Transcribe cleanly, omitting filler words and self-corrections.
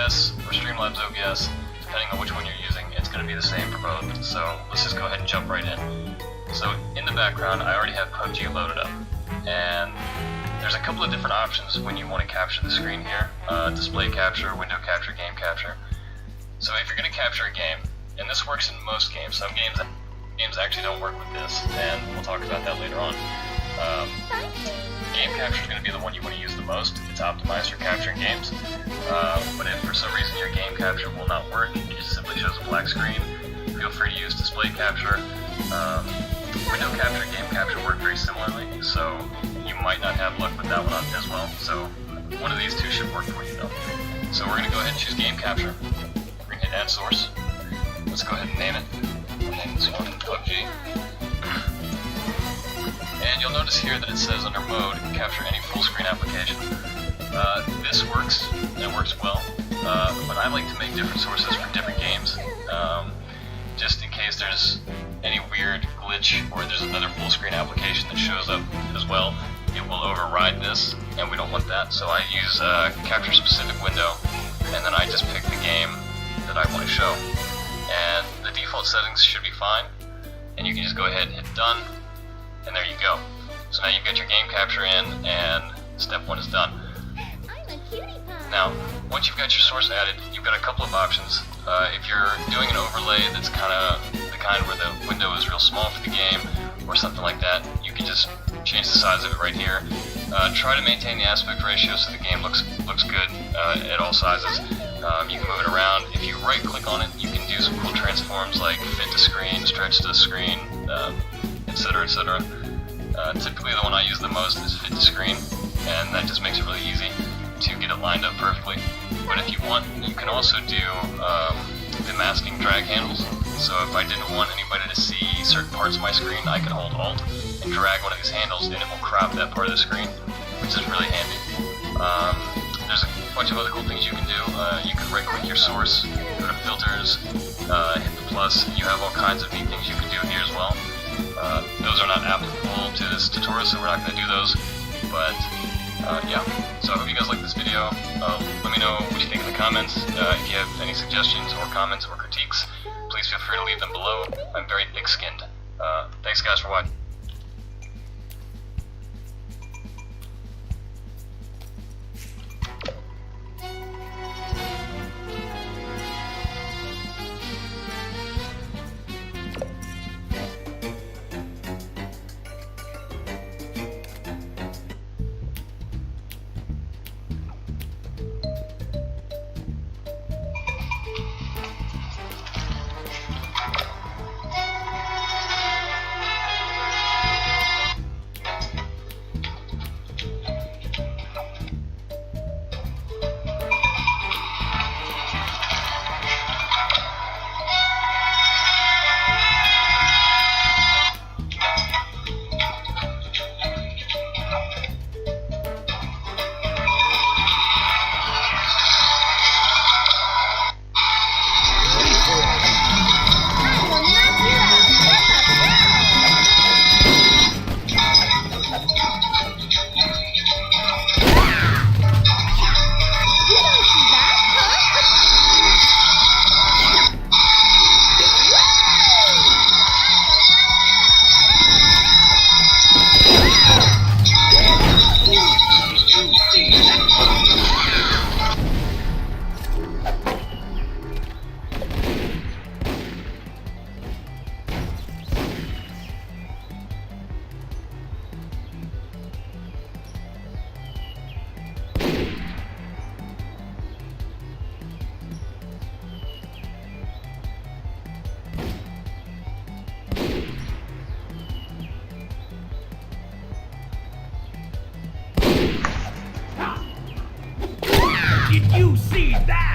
OBS or Streamlabs OBS, depending on which one you're using, it's going to be the same for both. So let's just go ahead and jump right in. So in the background, I already have PUBG loaded up, and there's a couple of different options when you want to capture the screen here. Display capture, window capture, game capture. So if you're going to capture a game, and this works in most games, some games actually don't work with this, and we'll talk about that later on. Game capture is going to be the one you want to use the most. It's optimized for capturing games. But if for some reason your game capture will not work, it just simply shows a black screen, feel free to use display capture. Window capture and game capture work very similarly, so you might not have luck with that one as well. So one of these two should work for you though. So we're going to go ahead and choose game capture. We're going to hit add source. Let's go ahead and name it. We'll name this one PUBG. And you'll notice here that it says under mode, capture any full screen application. This works, and it works well, but I like to make different sources for different games, just in case there's any weird glitch or there's another full screen application that shows up as well. It will override this, and we don't want that, so I use capture specific window, and then I just pick the game that I want to show. And the default settings should be fine, and you can just go ahead and hit done, and there you go. So now you've got your game capture in, and step one is done. Now, once you've got your source added, you've got a couple of options. If you're doing an overlay that's kind of the kind where the window is real small for the game, or something like that, you can just change the size of it right here. Try to maintain the aspect ratio so the game looks good at all sizes. You can move it around. If you right click on it, you can do some cool transforms like fit to screen, stretch to screen, etc, etc. Typically the one I use the most is fit to screen, and that just makes it really easy to get it lined up perfectly. But if you want, you can also do the masking drag handles. So if I didn't want anybody to see certain parts of my screen, I could hold Alt and drag one of these handles and it will crop that part of the screen, which is really handy. There's a bunch of other cool things you can do. You can right click your source, go to filters, hit the plus. You have all kinds of neat things you can do here as well. Those are not applicable to this tutorial, so we're not going to do those. But yeah, so I hope you guys like this video. Let me know what you think in the comments. If you have any suggestions or comments or critiques, please feel free to leave them below. I'm very thick-skinned. Thanks guys for watching. Did you see that?